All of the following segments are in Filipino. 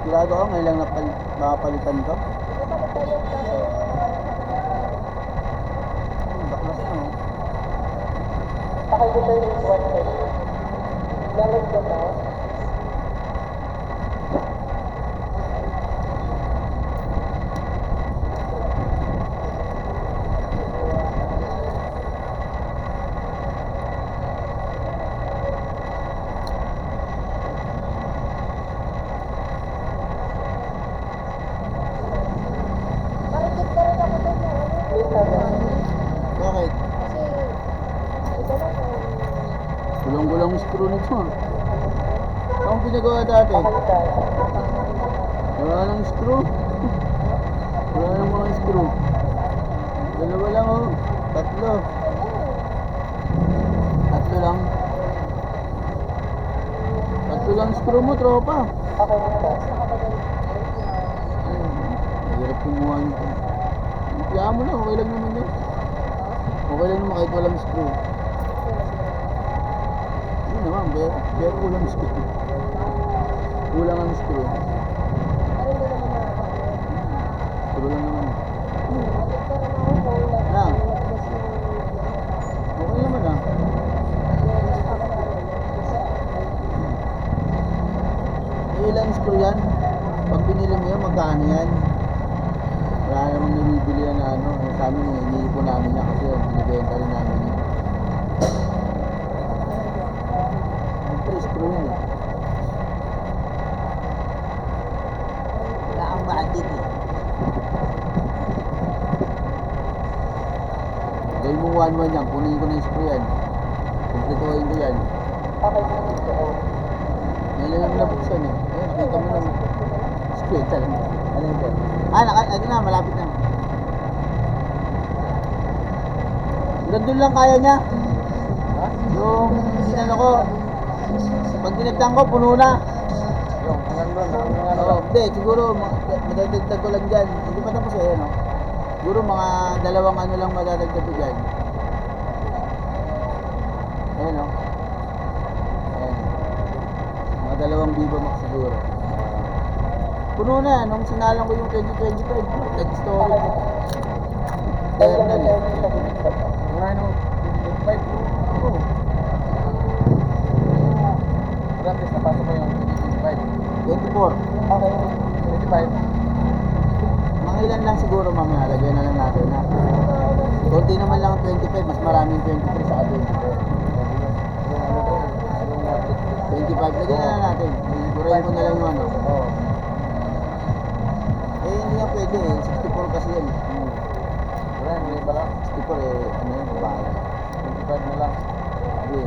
Sigurado ako ngayon lang makapalitan ko. Baklas na oh. Pakay ko tayo yung 110. Lalag ka na. Bakit? Gulong-gulong screw nito ah. Anong pinagawa dati? Wala lang screw. Wala lang mga screw. Dalawa lang oh. Tatlo. Tatlo lang. Tatlo lang screw mo, tropa. Mahirap kumuha nito. Kaya mo lang, okay lang naman yun. Okay lang naman kahit walang screw. Yun naman, pero kulang screw. Kulang ang screw. Screw lang naman. Na. Okay naman ah. Ilang screw yan? Pag binili mo yan, magkano yan? Wala namang nabibili yan na ano. Sa amin, iniipon namin yan kasi binibenta rin namin yan. Screw yun eh. Wala kang budget eh. Gawin mo 1-1 yan, kunin ko na yung screw yan. Kumplituhin ko yan. Ngayon lang namin nabuksan eh. Ayun, nakita mo naman. Screw talaga. Ano yun po? Ito na, malapit na. Doon lang kaya niya. Ha? Yung inano ko. Pag dinagdag ko, puno na. Yung, hanggang doon. Oo, hindi, siguro madadagdag ko lang dyan. Hindi pa tapos eh, no? Siguro mga dalawang ano lang madadagdag ko dyan. Ayan, no? Ayan. Mga dalawang Viva Max siguro. Puno na, nung sinalang ko yung 2025, nag-story. Eternal eh. Wala nung 25. Oo. Practice na pasok mo yung 25. 24. Okay. 25. Mga ilan lang siguro mamaya, lagyan na lang natin na. Konti naman lang ang 25, mas maraming 23 sa 24. 25, lagyan na lang natin. Burahin ko na lang yung ano. Oo. Eh, hindi nga pwede eh. 64 kasi yan. Wala, hindi ba lang? 64 eh, ano yun, babae. 25 na lang. Hindi.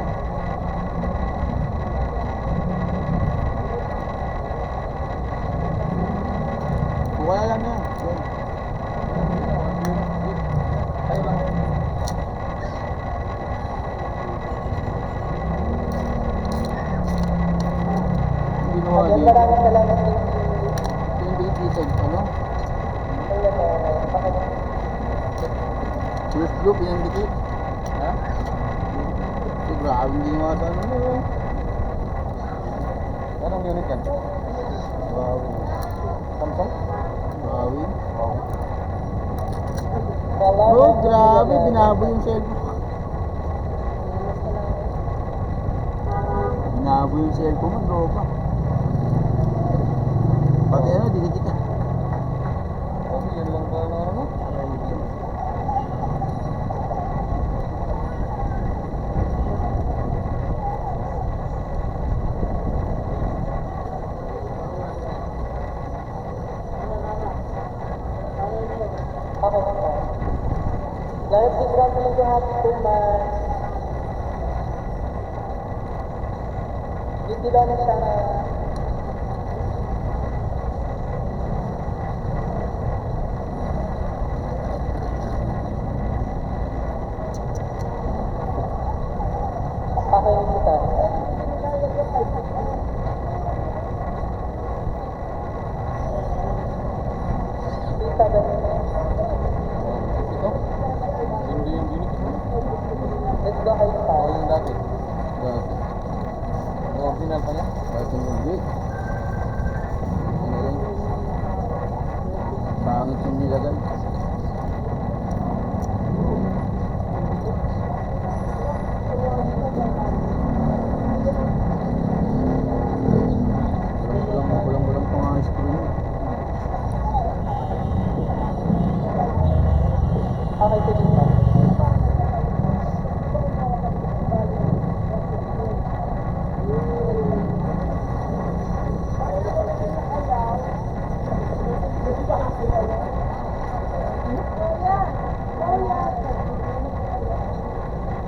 Wala lang yan. Yan. Tayo lang. Ginawa din. Maraming salamat din. Hindi dito, ano? First loop, yan dikit. Ha? So, grabe hindi ginawa sa ano mo. Anong unit yan? Grabe. Samsung? Grabe. Oo. Oh, grabe. Binabo yung cellphone. Binabo yung cellphone mo, tropa. Pati ano, dinikit na. Okay, yun lang ba na ano? Okay. Dahil si Grant lang ko happy 2 months. Hindi daw na siya na okay kita. Kita ba? Ito? Hindi yung unit mo. Let's go kayo pa. O yung dati. Dati. Yung original pa niya. Dati yung hindi. Ano rin?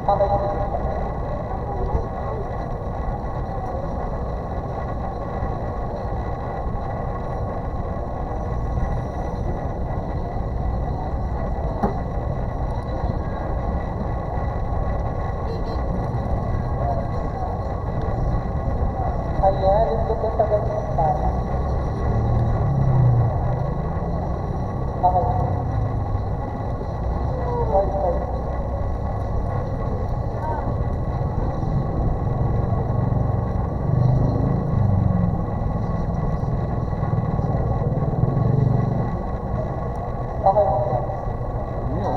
Okay, sige. Ayan, ito po sa ganyan pa. Okay. Wi-Fi. Okay. Ano?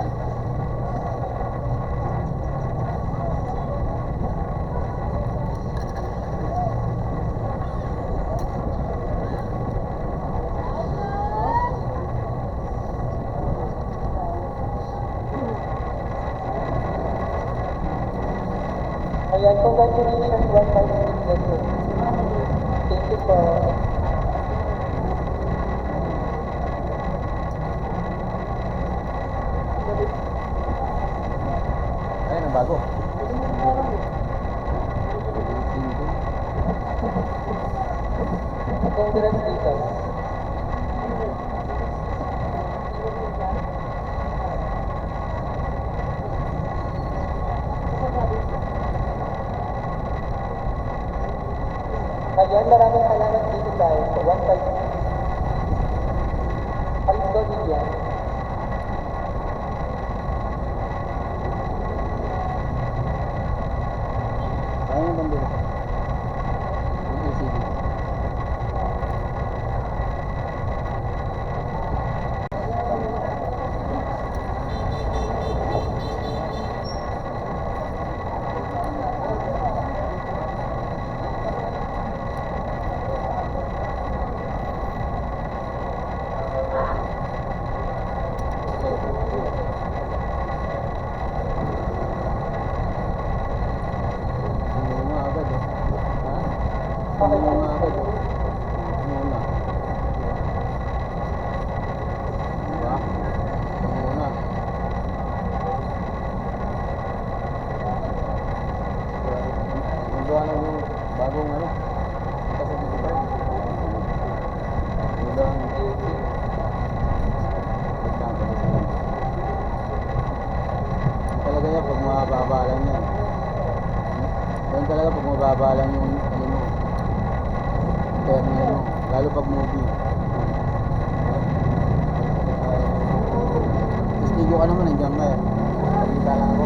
Ayan, congratulations, Wi-Fi network. Thank you po. Ayun, ang bago. Congrats dito. Ayan, maraming salamat dito tayo sa 152. Alis daw din yan. Ayun yung bandera. Yung LCD. Muna agad eh. Ha? Muna agad eh. Muna. Diba? Muna. Magawa lang yung bagong ano. Kasi dito tayo. Udang. Talaga yan pag mababa lang yan. Yan talaga pag mababa lang yung ano mo. Terminal mo. Lalo pag movie. Testigo ka naman, nandiyan ka eh. Nakita lang ako.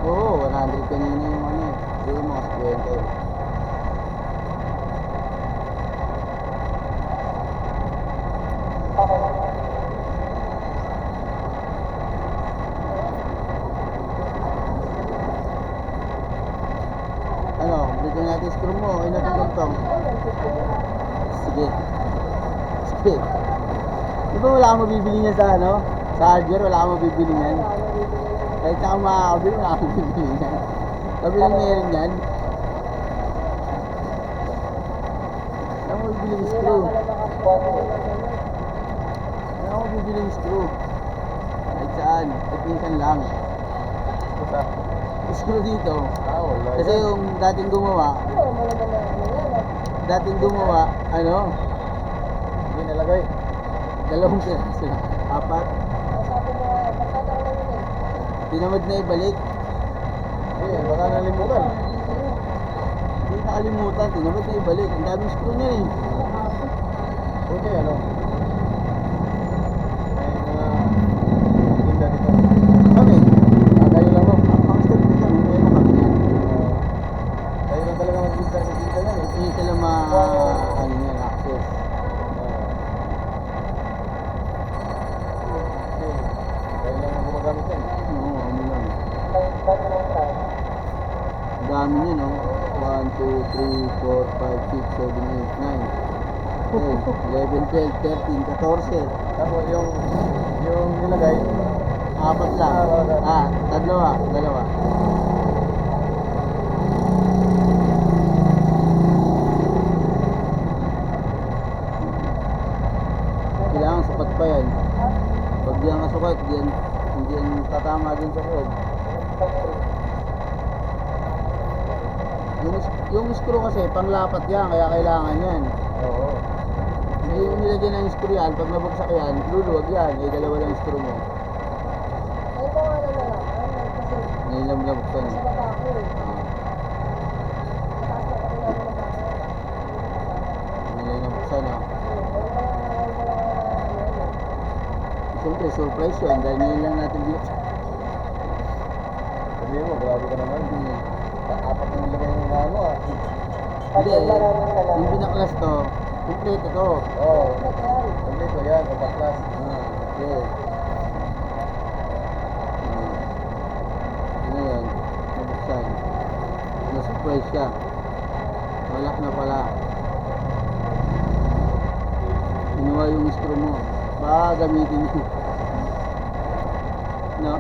Oo, 100 kanina yung ano eh. Siguro mga 50 eh. Okay. Ano, dito natin screw mo. Okay na ito tong. Sige. Sige. Di ba wala kang mabibili niya sa ano? Sa hardware, wala kang mabibili niyan. Kahit saan makakabili, wala kang mabibili niyan. Sabi lang meron yan. Wala kang mabibili ng screw. Wala kang mabibili ng screw. Kahit saan, technician lang. Screw dito. Kasi yung dating gumawa, ano? Hindi nalagay. Dalawang piraso lang. 4. Tinamad na ibalik. Hindi, baka nalimutan. Hindi nakalimutan. Tinamad na ibalik. Ang daming screw niya eh. Buti ano. May mga tinda dito. Kami. Kayo lang no. Ang step nito. Meron kami yan. Kayo lang talaga magtinda ng tinda yan eh. Hindi sila ano yan, access. Kayo lang ang gumagamit yan. Oo, ano lang. Ba't lang tayo? Ang dami niya no. 1, 2, 3, 4, 5, 6, 7, 8, 9. 10, 11, 12, 13, 14. Tapos yung nilagay, 4 lang. Dalawa. Kailangan sapat pa yan. Pag di ang kasukat sukat, hindi yan tatama dun sa loob. Yung screw kasi, panglapat yan, kaya kailangan yan. Oo. Hindi yung nilagyan ng screw yan, pag nabagsak yan, luluwag yan, eh dalawa lang yung screw mo. Ay, kung ano na lang. Kasi Ngayon lang nabuksan. sa baba ko eh. Ah, Mataas na kasi namin ng baba. ngayon lang nabuksan, ah. Siyempre, surprise yun, dahil ngayon lang natin binuksan. Sabi mo, grabe ka naman. Apat yung nilagay ng ano ah. Hindi, yung binaklas to, kompleto to. Oo. Kompleto yan, kapaklas. Ah, okay. Ano yan? Nabuksan. Na-surprise siya. Wala na pala. Inuha yung screw mo. Baka gamitin mo. No?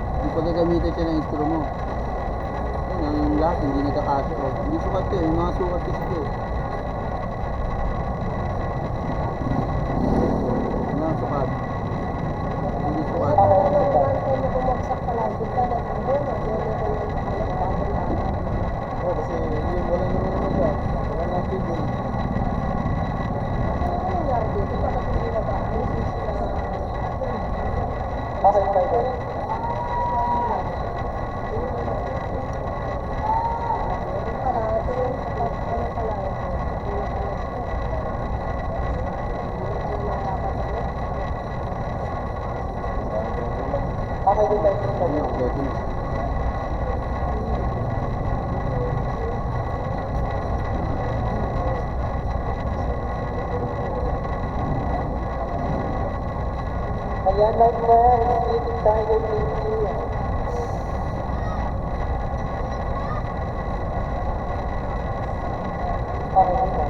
Hindi pa gagamitin siya ng screw mo. Yan, yung lahat, hindi nagkakasya. Oh. Hindi sukat to eh. Yung mga sukat kasi to. Ano ang sukat? Hindi sukat. Oo, kasi hindi wala nang ano siya. Wala nang tigil. Okay, okay. Okay, din tayo. Ano, kompleto na. Ayan, like mo yan. Meeting tayo, meeting. Okay, okay.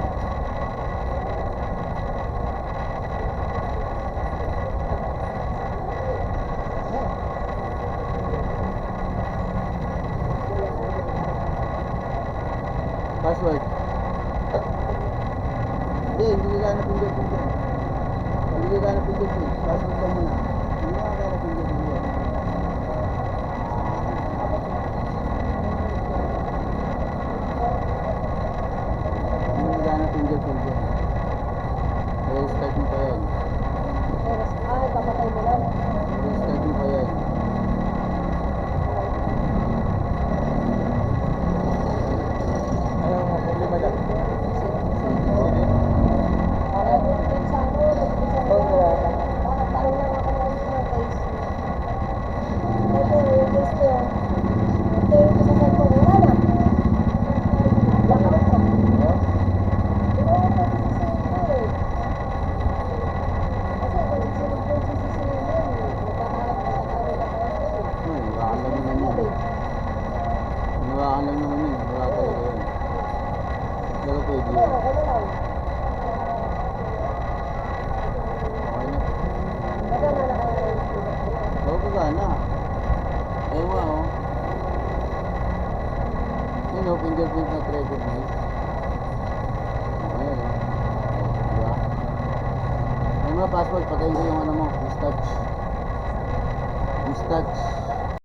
Password. Hindi gaganap yung fingerprint yan. Hindi gaganap yung fingerprint. Password lang muna. Hindi gaganap yung fingerprint yan. Hindi gaganap yung fingerprint yan. I-restart mo pa yan. Kapatay mo lang. I-restart mo pa yan. Ano ang problema dyan? Sige. Hinawakan lang naman yun. Wala talaga yun. Pero pwede yun. Okay na. Oo, pagana. Ewa, oh. Yun, oh, fingerprint not recognized. Ayan, oh. Diba? Ano nga password? Patayin ko yung ano mo. Mistouch.